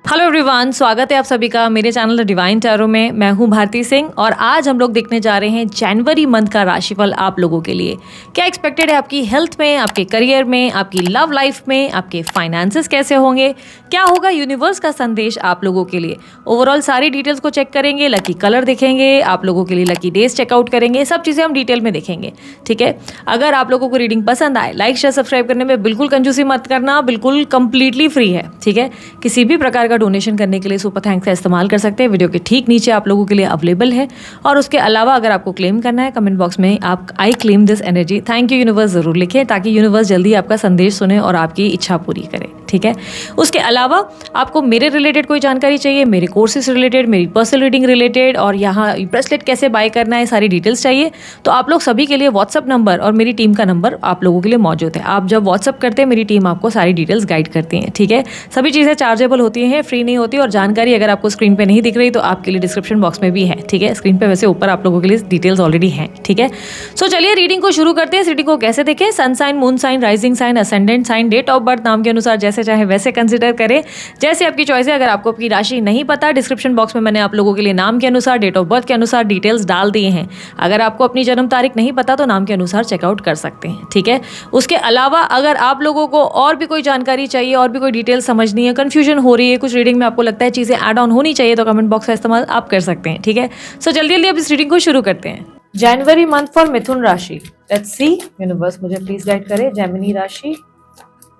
Hello everyone, स्वागत है आप सभी का मेरे चैनल द डिवाइन टैरो में। मैं हूं भारती सिंह और आज हम लोग देखने जा रहे हैं जनवरी मंथ का राशिफल आप लोगों के लिए। क्या एक्सपेक्टेड है आपकी हेल्थ में, आपके करियर में, आपकी लव लाइफ में, आपके फाइनेंसेस कैसे होंगे, क्या होगा यूनिवर्स का संदेश आप लोगों के लिए। ओवरऑल सारी डिटेल्स को चेक करेंगे, लकी कलर देखेंगे, आप लोगों के लिए लकी डेज चेकआउट करेंगे, सब चीज़ें हम डिटेल में देखेंगे। ठीक है, अगर आप लोगों को रीडिंग पसंद आए, लाइक शेयर सब्सक्राइब करने में बिल्कुल कंजूसी मत करना, बिल्कुल कंप्लीटली फ्री है। ठीक है, किसी भी प्रकार का डोनेशन करने के लिए सुपर थैंक्स का इस्तेमाल कर सकते हैं। वीडियो के ठीक नीचे आप लोगों के लिए अवेलेबल है। और उसके अलावा अगर आपको क्लेम करना है, कमेंट बॉक्स में आप I claim this energy thank you universe जरूर लिखें, ताकि यूनिवर्स जल्दी आपका संदेश सुने और आपकी इच्छा पूरी करे। ठीक है, उसके अलावा आपको मेरे रिलेटेड कोई जानकारी चाहिए, मेरे कोर्सेज रिलेटेड, मेरी पर्सनल रीडिंग रिलेटेड और यहाँ ब्रेसलेट कैसे बाय करना है, सारी डिटेल्स चाहिए, तो आप लोग सभी के लिए व्हाट्सअप नंबर और मेरी टीम का नंबर आप लोगों के लिए मौजूद है। आप जब व्हाट्सअप करते हैं, मेरी टीम आपको सारी डिटेल्स गाइड करती है। ठीक है, सभी चीज़ें चार्जेबल होती हैं, फ्री नहीं होती। और जानकारी अगर आपको स्क्रीन पे नहीं दिख रही तो आपके लिए डिस्क्रिप्शन बॉक्स में भी है। ठीक है, स्क्रीन पे वैसे ऊपर आप लोगों के लिए डिटेल्स ऑलरेडी हैं। ठीक है, सो चलिए रीडिंग को शुरू करते हैं। रीडिंग को कैसे देखें, sun sign, moon sign, rising sign, ascendant sign, date of birth नाम के अनुसार जैसे चाहे वैसे कंसिडर करें, जैसे आपकी चॉइस है। अगर आपको आपकी राशि नहीं पता, डिस्क्रिप्शन बॉक्स में मैंने आप लोगों के लिए नाम के अनुसार, डेट ऑफ बर्थ के अनुसार डिटेल्स डाल दिए हैं। अगर आपको अपनी जन्म तारीख नहीं पता तो नाम के अनुसार चेकआउट कर सकते हैं। ठीक है, उसके अलावा अगर आप लोगों को और भी कोई जानकारी चाहिए, और भी कोई डिटेल समझनी है, कंफ्यूजन हो रही है कुछ रीडिंग में, आपको लगता है चीज़ें ऐड ऑन होनी चाहिए, तो कमेंट बॉक्स का इस्तेमाल आप कर सकते हैं। ठीक है, सो जल्दी जल्दी अब इस रीडिंग को शुरू करते हैं। जनवरी मंथ फॉर मिथुन राशि। लेट्स सी, यूनिवर्स मुझे प्लीज गाइड करे। जेमिनी राशि,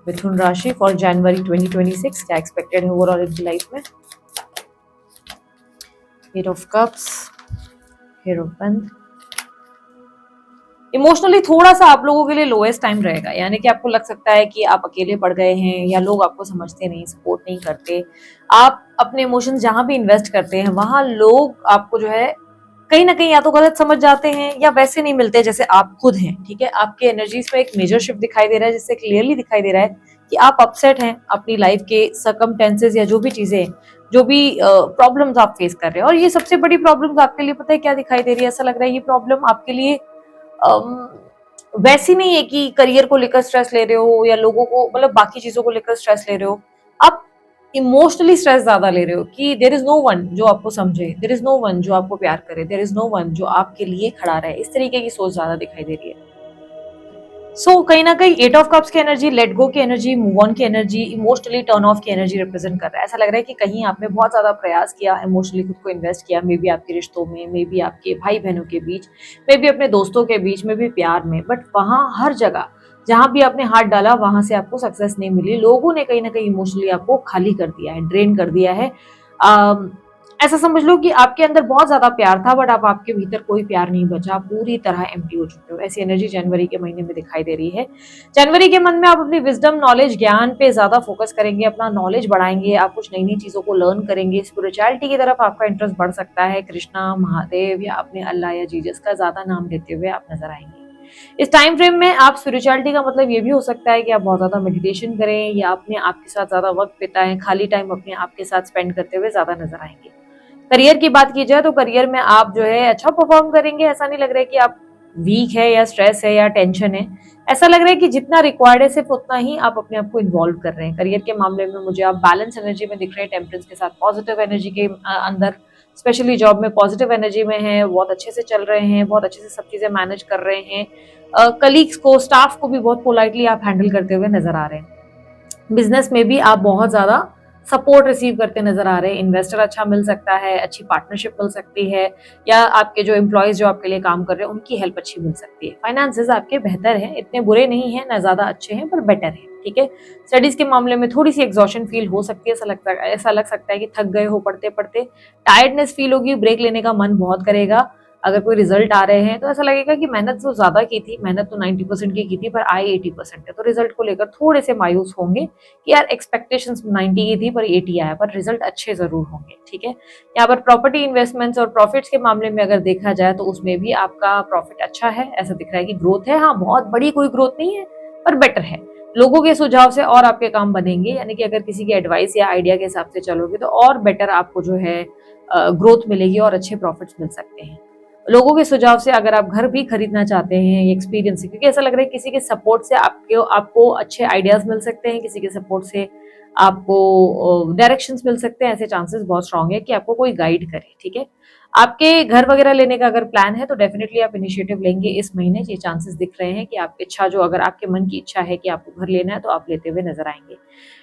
मिथुन राशि फॉर जनवरी 2026, क्या एक्सपेक्टेड है ओवरऑल इनकी लाइफ में। Eight of cups, hierophant. Emotionally थोड़ा सा आप लोगों के लिए लोएस्ट टाइम रहेगा, यानी कि आपको लग सकता है कि आप अकेले पड़ गए हैं, या लोग आपको समझते नहीं, सपोर्ट नहीं करते। आप अपने इमोशंस जहां भी इन्वेस्ट करते हैं, वहां लोग आपको जो है कहीं ना कहीं या तो गलत समझ जाते हैं, या वैसे नहीं मिलते जैसे आप खुद हैं। ठीक है, आपके एनर्जीज में एक मेजर शिफ्ट दिखाई दे रहा है, जिससे क्लियरली दिखाई दे रहा है कि आप अपसेट हैं अपनी लाइफ के सर्कमटेंसेस, या जो भी चीजें, जो भी प्रॉब्लम्स आप फेस कर रहे हैं। और ये सबसे बड़ी प्रॉब्लम्स आपके लिए पता है क्या दिखाई दे रही है? ऐसा लग रहा है ये प्रॉब्लम आपके लिए वैसी नहीं है कि करियर को लेकर स्ट्रेस ले रहे हो, या लोगों को, मतलब बाकी चीजों को लेकर स्ट्रेस ले रहे हो। आप इमोशनली स्ट्रेस ज्यादा ले रहे हो कि देयर इज नो वन जो आपको समझे, देयर इज नो वन जो आपको प्यार करे, देयर इज नो वन जो आपके लिए खड़ा रहे। इस तरीके की सोच ज्यादा दिखाई दे रही है। कहीं ना कहीं एट ऑफ कप्स की एनर्जी, लेट गो की एनर्जी, मूव ऑन की एनर्जी, इमोशनली टर्न ऑफ की एनर्जी रिप्रेजेंट कर रहा है। ऐसा लग रहा है कि कहीं आपने बहुत ज्यादा प्रयास किया, इमोशनली खुद को इन्वेस्ट किया, मे बी आपके रिश्तों में, मे बी आपके भाई बहनों के बीच, मे बी अपने दोस्तों के बीच में भी, प्यार में, बट वहां हर जगह जहां भी आपने हाथ डाला वहां से आपको सक्सेस नहीं मिली। लोगों ने कहीं ना कहीं इमोशनली आपको खाली कर दिया है, ड्रेन कर दिया है। ऐसा समझ लो कि आपके अंदर बहुत ज्यादा प्यार था, बट अब आपके भीतर कोई प्यार नहीं बचा, पूरी तरह एम्प्टी हो चुके हो। ऐसी एनर्जी जनवरी के महीने में दिखाई दे रही है। जनवरी के मंथ में आप अपनी विजडम, नॉलेज, ज्ञान पे ज्यादा फोकस करेंगे, अपना नॉलेज बढ़ाएंगे, आप कुछ नई नई चीजों को लर्न करेंगे। स्पिरिचुअलिटी की तरफ आपका इंटरेस्ट बढ़ सकता है। कृष्णा, महादेव या अपने अल्लाह या जीसस का ज्यादा नाम लेते हुए आप नजर आएंगे। इस टाइम फ्रेम में आप स्पिरिचुअलिटी का मतलब ये भी हो सकता है कि आप बहुत ज्यादा मेडिटेशन करें, या अपने आप के साथ ज्यादा वक्त बिताएं, खाली टाइम अपने आप के साथ स्पेंड करते हुए ज्यादा नजर आएंगे। करियर की बात की जाए तो करियर में आप जो है अच्छा परफॉर्म करेंगे। ऐसा नहीं लग रहा है कि आप वीक है, या स्ट्रेस है, या टेंशन है। ऐसा लग रहा है कि जितना रिक्वायर्ड है सिर्फ उतना ही आप अपने आप को इन्वॉल्व कर रहे हैं। करियर के मामले में मुझे आप बैलेंस एनर्जी में दिख रहे हैं, टेम्परेंस के साथ पॉजिटिव एनर्जी के अंदर, स्पेशली जॉब में पॉजिटिव एनर्जी में है, बहुत अच्छे से चल रहे हैं, बहुत अच्छे से सब चीजें मैनेज कर रहे हैं। कलीग्स को, स्टाफ को भी बहुत पोलाइटली आप हैंडल करते हुए नजर आ रहे हैं। बिजनेस में भी आप बहुत ज्यादा सपोर्ट रिसीव करते नजर आ रहे हैं। इन्वेस्टर अच्छा मिल सकता है, अच्छी पार्टनरशिप मिल सकती है, या आपके जो एम्प्लॉयज जो आपके लिए काम कर रहे हैं उनकी हेल्प अच्छी मिल सकती है। फाइनेंसेस आपके बेहतर हैं, इतने बुरे नहीं हैं, ना ज्यादा अच्छे हैं, पर बेटर है। ठीक है, स्टडीज के मामले में थोड़ी सी एग्जॉशन फील हो सकती है। ऐसा लग सकता है कि थक गए हो पढ़ते पढ़ते, टायर्डनेस फील होगी, ब्रेक लेने का मन बहुत करेगा। अगर कोई रिजल्ट आ रहे हैं तो ऐसा लगेगा कि मेहनत तो ज्यादा की थी, मेहनत तो 90% की थी, पर आए 80% है, तो रिजल्ट को लेकर थोड़े से मायूस होंगे कि यार एक्सपेक्टेशंस 90 की थी पर 80 आया, पर रिजल्ट अच्छे जरूर होंगे। ठीक है, यहाँ पर प्रॉपर्टी इन्वेस्टमेंट्स और प्रॉफिट्स के मामले में अगर देखा जाए तो उसमें भी आपका प्रॉफिट अच्छा है। ऐसा दिख रहा है कि ग्रोथ है, हाँ बहुत बड़ी कोई ग्रोथ नहीं है, पर बेटर है। लोगों के सुझाव से और आपके काम बनेंगे, यानी कि अगर किसी की एडवाइस या आइडिया के हिसाब से चलोगे तो और बेटर आपको जो है ग्रोथ मिलेगी और अच्छे प्रॉफिट्स मिल सकते हैं। लोगों के सुझाव से अगर आप घर भी खरीदना चाहते हैं, एक्सपीरियंस से, क्योंकि ऐसा लग रहा है किसी के सपोर्ट से आपको अच्छे आइडियाज मिल सकते हैं, किसी के सपोर्ट से आपको डायरेक्शंस मिल सकते हैं, ऐसे चांसेस बहुत स्ट्रांग है कि आपको कोई गाइड करे, ठीक है। आपके घर वगैरह लेने का अगर प्लान है तो डेफिनेटली आप इनिशिएटिव लेंगे इस महीने, ये चांसेस दिख रहे हैं कि आप इच्छा जो अगर आपके मन की इच्छा है कि आपको घर लेना है तो आप लेते हुए नजर आएंगे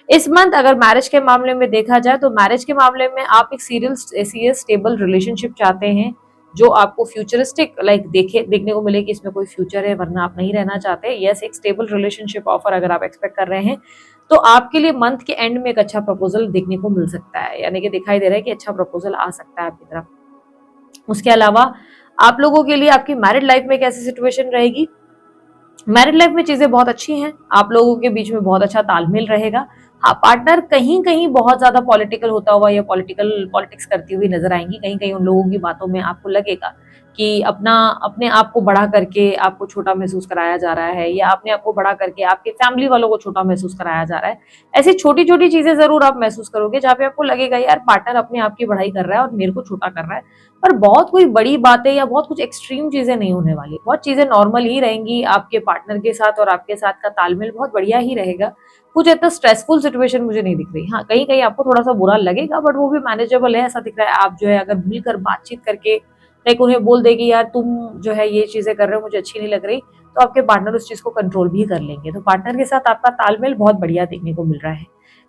इस मंथ। अगर मैरिज के मामले में देखा जाए तो मैरिज के मामले में आप एक सीरियस स्टेबल रिलेशनशिप चाहते हैं जो आपको फ्यूचरिस्टिक देखने को मिले कि इसमें कोई फ्यूचर है, वरना आप नहीं रहना चाहते। यस, एक स्टेबल रिलेशनशिप ऑफर अगर आप एक्सपेक्ट कर रहे हैं तो आपके लिए मंथ के एंड में एक अच्छा प्रपोजल देखने को मिल सकता है, यानी कि दिखाई दे रहा है कि अच्छा प्रपोजल आ सकता है आपकी तरफ। उसके अलावा आप लोगों के लिए आपकी मैरिड लाइफ में कैसी सिचुएशन रहेगी? मैरिड लाइफ में चीजें बहुत अच्छी हैं, आप लोगों के बीच में बहुत अच्छा तालमेल रहेगा। हाँ, पार्टनर कहीं कहीं बहुत ज्यादा पॉलिटिकल होता हुआ या पॉलिटिक्स करती हुई नजर आएंगी। कहीं कहीं उन लोगों की बातों में आपको लगेगा कि अपने आप को बड़ा करके आपको छोटा महसूस कराया जा रहा है, या अपने आप को बड़ा करके आपके फैमिली वालों को छोटा महसूस कराया जा रहा है। ऐसी छोटी छोटी चीजें जरूर आप महसूस करोगे जहाँ पे आपको लगेगा यार पार्टनर अपने आप की बढ़ाई कर रहा है और मेरे को छोटा कर रहा है। पर बहुत कोई बड़ी बातें या बहुत कुछ एक्सट्रीम चीजें नहीं होने वाली, बहुत चीजें नॉर्मल ही रहेंगी आपके पार्टनर के साथ, और आपके साथ का तालमेल बहुत बढ़िया ही रहेगा। कुछ इतना स्ट्रेसफुल सिचुएशन मुझे नहीं दिख रही। हाँ, कहीं कहीं आपको थोड़ा सा बुरा लगेगा बट वो भी मैनेजेबल है, ऐसा दिख रहा है। आप जो है अगर मिलकर बातचीत करके लाइक उन्हें बोल दे कि यार तुम जो है ये चीजें कर रहे हो मुझे अच्छी नहीं लग रही, तो आपके पार्टनर उस चीज को कंट्रोल भी कर लेंगे। तो पार्टनर के साथ आपका तालमेल बहुत बढ़िया देखने को मिल रहा है।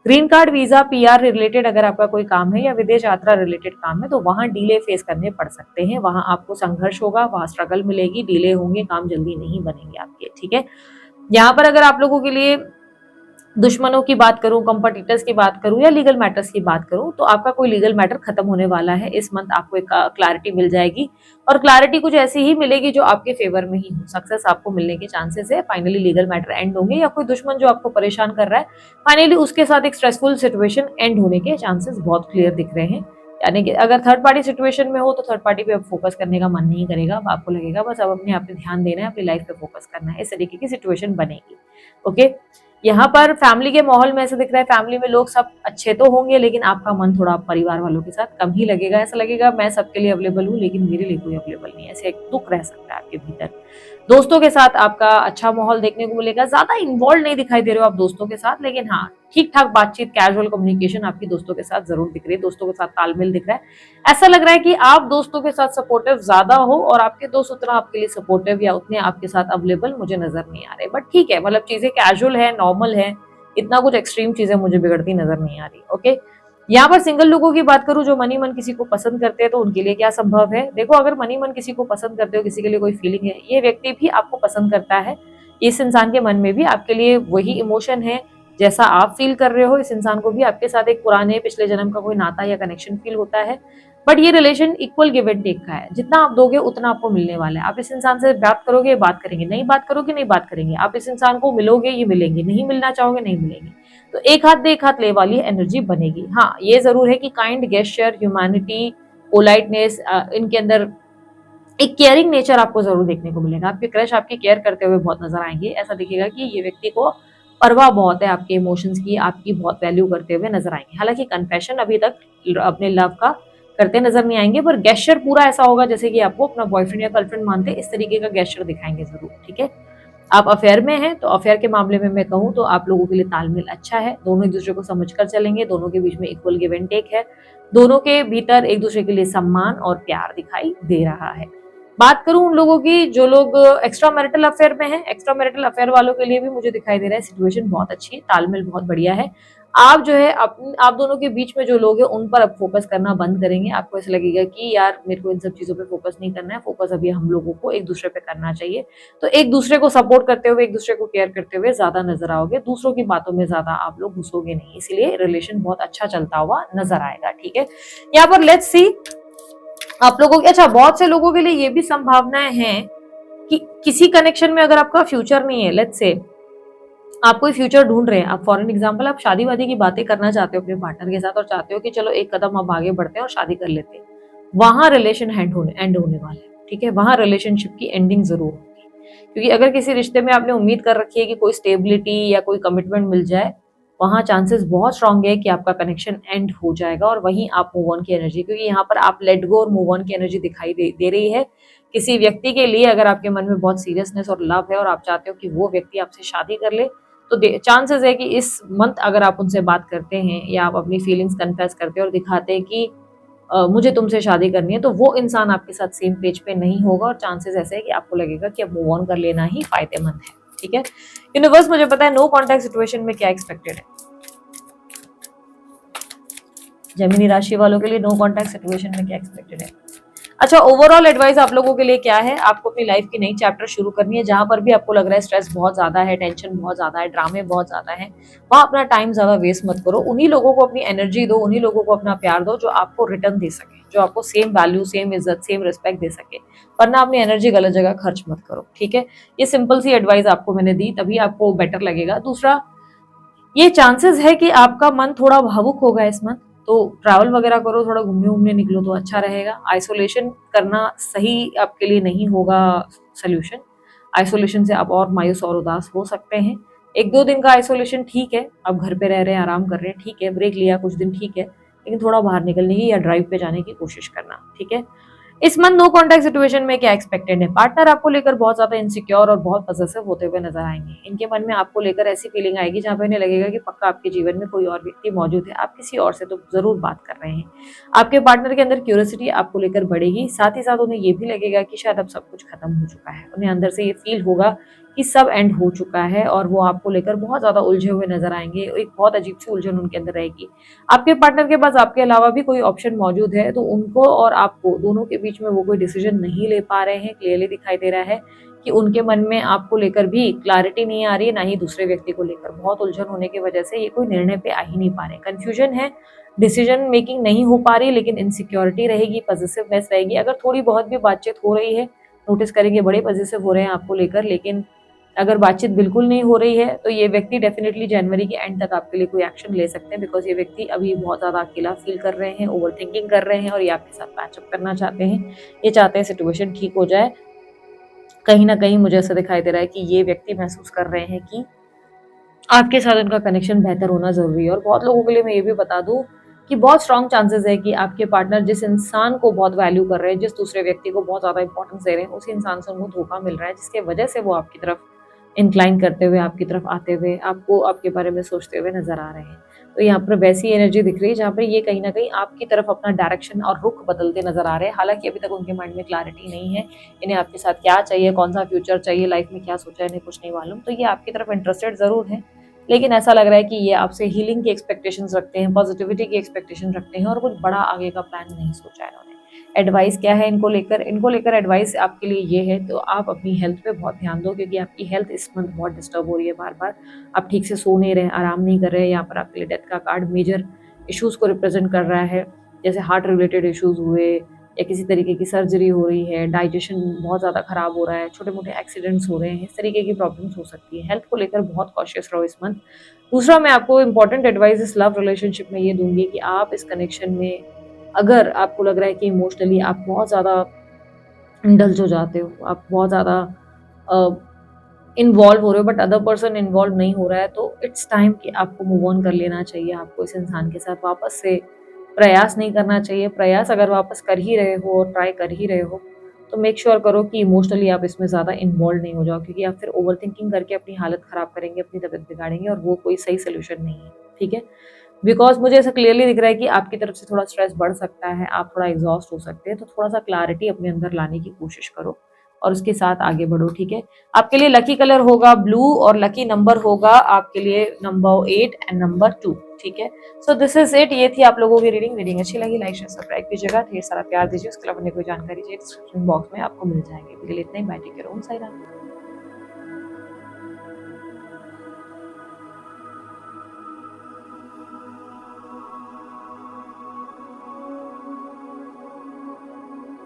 Green card, visa, PR related अगर आपका कोई काम है या विदेश यात्रा रिलेटेड काम है तो वहां डिले फेस करने पड़ सकते हैं, वहां आपको संघर्ष होगा, वहां स्ट्रगल मिलेगी, डिले होंगे, काम जल्दी नहीं बनेंगे आपके, ठीक है। यहाँ पर अगर आप लोगों के लिए दुश्मनों की बात करूं, कंपटीटर्स की बात करूं या लीगल मैटर्स की बात करूं तो आपका कोई लीगल मैटर खत्म होने वाला है इस मंथ। आपको एक क्लैरिटी मिल जाएगी और क्लैरिटी कुछ ऐसी ही मिलेगी जो आपके फेवर में ही हो, सक्सेस आपको मिलने के चांसेस है। फाइनली लीगल मैटर एंड होंगे या कोई दुश्मन जो आपको परेशान कर रहा है फाइनली उसके साथ एक स्ट्रेसफुल सिचुएशन एंड होने के चांसेस बहुत क्लियर दिख रहे हैं। यानी कि अगर थर्ड पार्टी सिचुएशन में हो तो थर्ड पार्टी पे अब फोकस करने का मन नहीं करेगा, अब आपको लगेगा बस अब अपने आप पे ध्यान देना है, अपनी लाइफ पे फोकस करना है, इस तरीके की सिचुएशन बनेगी। ओके, यहाँ पर फैमिली के माहौल में ऐसा दिख रहा है फैमिली में लोग सब अच्छे तो होंगे लेकिन आपका मन थोड़ा परिवार वालों के साथ कम ही लगेगा। ऐसा लगेगा मैं सबके लिए अवेलेबल हूँ लेकिन मेरे लिए कोई अवेलेबल नहीं है, ऐसे एक दुख रह सकता है आपके भीतर। दोस्तों के साथ आपका अच्छा माहौल देखने को मिलेगा, ज्यादा इन्वॉल्व नहीं दिखाई दे रहे हो आप दोस्तों के साथ, लेकिन हाँ ठीक ठाक बातचीत, कैजुअल कम्युनिकेशन आपकी दोस्तों के साथ जरूर दिख रही है, दोस्तों के साथ तालमेल दिख रहा है। ऐसा लग रहा है कि आप दोस्तों के साथ सपोर्टिव ज्यादा हो और आपके दोस्त उतना आपके लिए सपोर्टिव या उतने आपके साथ अवेलेबल मुझे नजर नहीं आ रहे, बट ठीक है, मतलब चीजें कैजुअल है, नॉर्मल है, इतना कुछ एक्सट्रीम चीजें मुझे बिगड़ती नजर नहीं आ रही। ओके, यहाँ पर सिंगल लोगों की बात करूं जो मनी मन किसी को पसंद करते हैं तो उनके लिए क्या संभव है? देखो, अगर मनी मन किसी को पसंद करते हो, किसी के लिए कोई फीलिंग है, ये व्यक्ति भी आपको पसंद करता है, इस इंसान के मन में भी आपके लिए वही इमोशन है जैसा आप फील कर रहे हो। इस इंसान को भी आपके साथ एक पुराने पिछले जन्म का कोई नाता या कनेक्शन फील होता है, बट ये relation equal give and take का है, जितना आप दोगे उतना आपको मिलने वाला है। आप इस इंसान से बात करोगे, बात करेंगे, नहीं बात करोगे, नहीं बात करेंगे। आप इस इंसान को मिलोगे, ये मिलेंगे, नहीं मिलना चाहोगे, नहीं मिलेंगे। तो एक हाथ दे एक हाथ ले वाली एनर्जी बनेगी। हाँ, ये जरूर है कि काइंड गेस्चर, ह्यूमैनिटी, पोलाइटनेस, इनके अंदर एक केयरिंग नेचर आपको जरूर देखने को मिलेगा। आपके क्रश आपकी केयर करते हुए बहुत नजर आएंगे, ऐसा दिखेगा कि ये व्यक्ति को परवाह बहुत है आपके इमोशंस की, आपकी बहुत वैल्यू करते हुए नजर आएंगे। हालांकि कन्फेशन अभी तक अपने लव का करते नजर नहीं आएंगे, पर गेस्चर पूरा ऐसा होगा जैसे कि आपको अपना बॉयफ्रेंड या गर्लफ्रेंड मानते, इस तरीके का गेस्चर दिखाएंगे जरूर, ठीक है। आप अफेयर में हैं तो अफेयर के मामले में मैं कहूँ तो आप लोगों के लिए तालमेल अच्छा है, दोनों एक दूसरे को समझकर चलेंगे, दोनों के बीच में इक्वल गिव एंड टेक है, दोनों के भीतर एक दूसरे के लिए सम्मान और प्यार दिखाई दे रहा है। बात करूं उन लोगों की जो लोग एक्स्ट्रा मैरिटल अफेयर में हैं, एक्स्ट्रा मैरिटल अफेयर वालों के लिए भी मुझे दिखाई दे रहा है सिचुएशन बहुत अच्छी है, तालमेल बहुत बढ़िया है। आप जो है आप दोनों के बीच में जो लोग हैं उन पर अब फोकस करना बंद करेंगे। आपको ऐसा लगेगा कि यार मेरे को इन सब चीजों पे फोकस नहीं करना है, फोकस अभी हम लोगों को एक दूसरे पे करना चाहिए। तो एक दूसरे को सपोर्ट करते हुए, एक दूसरे को केयर करते हुए ज्यादा नजर आओगे, दूसरों की बातों में ज्यादा आप लोग घुसोगे नहीं, इसलिए रिलेशन बहुत अच्छा चलता हुआ नजर आएगा, ठीक है। यहाँ पर लेट्स सी आप लोगों की, अच्छा बहुत से लोगों के लिए ये भी संभावनाएं हैं कि किसी कनेक्शन में अगर आपका फ्यूचर नहीं है, लेट्स से आप कोई फ्यूचर ढूंढ रहे हैं, आप फॉर एन एग्जांपल आप शादी वादी की बातें करना चाहते हो अपने पार्टनर के साथ और चाहते हो कि चलो एक कदम अब आगे बढ़ते हैं और शादी कर लेते हैं, वहां रिलेशन एंड होने वाला है, ठीक है। वहां रिलेशनशिप की एंडिंग जरूर होगी, क्योंकि अगर किसी रिश्ते में आपने उम्मीद कर रखी है कि कोई स्टेबिलिटी या कोई कमिटमेंट मिल जाए, वहां चांसेस बहुत स्ट्रांग है कि आपका कनेक्शन एंड हो जाएगा और वहीं आप मूव ऑन की एनर्जी, क्योंकि यहाँ पर आप लेट गो और मूव ऑन की एनर्जी दिखाई दे रही है किसी व्यक्ति के लिए। अगर आपके मन में बहुत सीरियसनेस और लव है और आप चाहते हो कि वो व्यक्ति आपसे शादी कर ले, तो चांसेस है कि इस मंथ अगर आप उनसे बात करते हैं या आप अपनी फीलिंग्स कन्फेस करते हैं और दिखाते हैं कि मुझे तुमसे शादी करनी है, तो वो इंसान आपके साथ सेम पेज पे नहीं होगा और चांसेस ऐसे है कि आपको लगेगा कि अब मूव ऑन कर लेना ही फायदेमंद है। ठीक है, यूनिवर्स मुझे पता है नो कॉन्टैक्ट सिचुएशन में क्या एक्सपेक्टेड है। जेमिनी राशि वालों के लिए नो कॉन्टैक्ट सिचुएशन में क्या एक्सपेक्टेड है। अच्छा, ओवरऑल एडवाइस आप लोगों के लिए क्या है, आपको अपनी लाइफ की नई चैप्टर शुरू करनी है, जहां पर भी आपको लग रहा है स्ट्रेस बहुत ज्यादा है, टेंशन बहुत ज्यादा है, ड्रामे बहुत ज्यादा है, वहां अपना टाइम ज्यादा वेस्ट मत करो। उन्हीं लोगों को अपनी एनर्जी दो, उन्हीं लोगों को अपना प्यार दो जो आपको रिटर्न दे सके, जो आपको सेम वैल्यू, सेम इज्जत, सेम रिस्पेक्ट दे सके, वरना अपनी एनर्जी गलत जगह खर्च मत करो। ठीक है, ये सिंपल सी एडवाइस आपको मैंने दी, तभी आपको बेटर लगेगा। दूसरा, ये चांसेस है कि आपका मन थोड़ा भावुक होगा इस मंथ, तो ट्रैवल वगैरह करो, थोड़ा घूमने घूमने निकलो तो अच्छा रहेगा। आइसोलेशन करना सही आपके लिए नहीं होगा सोल्यूशन। आइसोलेशन से आप और मायूस और उदास हो सकते हैं। 1-2 दिन का आइसोलेशन ठीक है, आप घर पे रह रहे हैं, आराम कर रहे हैं, ठीक है, ब्रेक लिया कुछ दिन, ठीक है, लेकिन थोड़ा बाहर निकलने की या ड्राइव पे जाने की कोशिश करना। ठीक है, इस मंथ नो कॉन्टैक्ट सिचुएशन में क्या एक्सपेक्टेड है। पार्टनर आपको लेकर बहुत ज्यादा इनसिक्योर और बहुत पॉसेसिव होते हुए नजर आएंगे। इनके मन में आपको लेकर ऐसी फीलिंग आएगी जहां पे इन्हें लगेगा कि पक्का आपके जीवन में कोई और व्यक्ति मौजूद है, आप किसी और से तो जरूर बात कर रहे हैं। आपके पार्टनर के अंदर क्यूरियोसिटी आपको लेकर बढ़ेगी, साथ ही साथ उन्हें ये भी लगेगा कि शायद अब सब कुछ खत्म हो चुका है। उन्हें अंदर से ये फील होगा कि सब एंड हो चुका है और वो आपको लेकर बहुत ज्यादा उलझे हुए नजर आएंगे। एक बहुत अजीब सी उलझन उनके अंदर रहेगी। आपके पार्टनर के पास आपके अलावा भी कोई ऑप्शन मौजूद है, तो उनको और आपको दोनों के बीच में वो कोई डिसीजन नहीं ले पा रहे हैं। क्लियरली दिखाई दे रहा है कि उनके मन में आपको लेकर भी क्लैरिटी नहीं आ रही है, ना ही दूसरे व्यक्ति को लेकर। बहुत उलझन होने की वजह से ये कोई निर्णय पे आ ही नहीं पा रहे, कंफ्यूजन है, डिसीजन मेकिंग नहीं हो पा रही, लेकिन इनसिक्योरिटी रहेगी, पॉजिटिवनेस रहेगी। अगर थोड़ी बहुत भी बातचीत हो रही है, नोटिस करेंगे बड़े पॉजिटिव हो रहे हैं आपको लेकर, लेकिन अगर बातचीत बिल्कुल नहीं हो रही है तो ये व्यक्ति डेफिनेटली जनवरी के एंड तक आपके लिए कोई एक्शन ले सकते हैं, बिकॉज ये व्यक्ति अभी बहुत ज़्यादा अकेला फील कर रहे हैं, ओवर थिंकिंग कर रहे हैं और ये आपके साथ पैचअप करना चाहते हैं। ये चाहते हैं सिचुएशन ठीक हो जाए। कहीं ना कहीं मुझे ऐसा दिखाई दे रहा है कि ये व्यक्ति महसूस कर रहे हैं कि आपके साथ उनका कनेक्शन बेहतर होना जरूरी है। और बहुत लोगों के लिए मैं ये भी बता दूं कि बहुत स्ट्रॉन्ग चांसेस है कि आपके पार्टनर जिस इंसान को बहुत वैल्यू कर रहे हैं, जिस दूसरे व्यक्ति को बहुत ज्यादा इंपॉर्टेंस दे रहे हैं, उसी इंसान से उनको धोखा मिल रहा है, जिसके वजह से वो आपकी तरफ इंक्लाइन करते हुए, आपकी तरफ आते हुए, आपको आपके बारे में सोचते हुए नजर आ रहे हैं। तो यहाँ पर वैसी एनर्जी दिख रही है जहाँ पर ये कहीं ना कहीं आपकी तरफ अपना डायरेक्शन और रुख बदलते नजर आ रहे हैं। हालांकि अभी तक उनके माइंड में क्लैरिटी नहीं है, इन्हें आपके साथ क्या चाहिए, कौन सा फ्यूचर चाहिए, लाइफ में क्या सोचा है, इन्हें कुछ नहीं मालूम। तो ये आपकी तरफ इंटरेस्टेड जरूर है, लेकिन ऐसा लग रहा है कि ये आपसे हीलिंग की एक्सपेक्टेशंस रखते हैं, पॉजिटिविटी की एक्सपेक्टेशन रखते हैं और कुछ बड़ा आगे का प्लान नहीं सोचा है इन्होंने। एडवाइस क्या है इनको लेकर एडवाइस आपके लिए ये है, तो आप अपनी हेल्थ पे बहुत ध्यान दो, क्योंकि आपकी हेल्थ इस मंथ बहुत डिस्टर्ब हो रही है। बार बार आप ठीक से सो नहीं रहे, आराम नहीं कर रहे। यहाँ पर आपके लिए डेथ का कार्ड मेजर इश्यूज को रिप्रेजेंट कर रहा है, जैसे हार्ट रिलेटेड इश्यूज हुए या किसी तरीके की सर्जरी हो रही है, डाइजेशन बहुत ज़्यादा खराब हो रहा है, छोटे मोटे एक्सीडेंट्स हो रहे हैं, इस तरीके की प्रॉब्लम्स हो सकती है। हेल्थ को लेकर बहुत कॉशियस रहो इस मंथ। दूसरा, मैं आपको इंपॉर्टेंट एडवाइस इस लव रिलेशनशिप में ये दूंगी कि आप इस कनेक्शन में, अगर आपको लग रहा है कि इमोशनली आप बहुत ज़्यादा इंडल्ज हो जाते हो, आप बहुत ज़्यादा इन्वॉल्व हो रहे हो, बट अदर पर्सन इन्वॉल्व नहीं हो रहा है, तो इट्स टाइम कि आपको मूव ऑन कर लेना चाहिए। आपको इस इंसान के साथ वापस से प्रयास नहीं करना चाहिए। प्रयास अगर वापस कर ही रहे हो और ट्राई कर ही रहे हो, तो मेक श्योर करो कि इमोशनली आप इसमें ज़्यादा इन्वॉल्व नहीं हो जाओ, क्योंकि आप फिर ओवर थिंकिंग करके अपनी हालत ख़राब करेंगे, अपनी तबीयत बिगाड़ेंगे और वो कोई सही सोल्यूशन नहीं है। ठीक है, बिकॉज मुझे ऐसा क्लियरली दिख रहा है कि आपकी तरफ से थोड़ा स्ट्रेस बढ़ सकता है, आप थोड़ा एग्जॉस्ट हो सकते हैं, तो थोड़ा सा क्लैरिटी अपने अंदर लाने की कोशिश करो और उसके साथ आगे बढ़ो। ठीक है, आपके लिए लकी कलर होगा ब्लू और लकी नंबर होगा आपके लिए नंबर 8 एंड नंबर 2। ठीक है, सो दिस इज इट। ये थी आप लोगों की रीडिंग अच्छी लगी लाइक शेयर सब्सक्राइब कीजिएगा, ढेर सारा प्यार दीजिए। उसके अलावा कोई जानकारी चाहिए डिस्क्रिप्शन बॉक्स में आपको मिल जाएंगे। इतना ही, बाय, टेक केयर, ओम साई राम।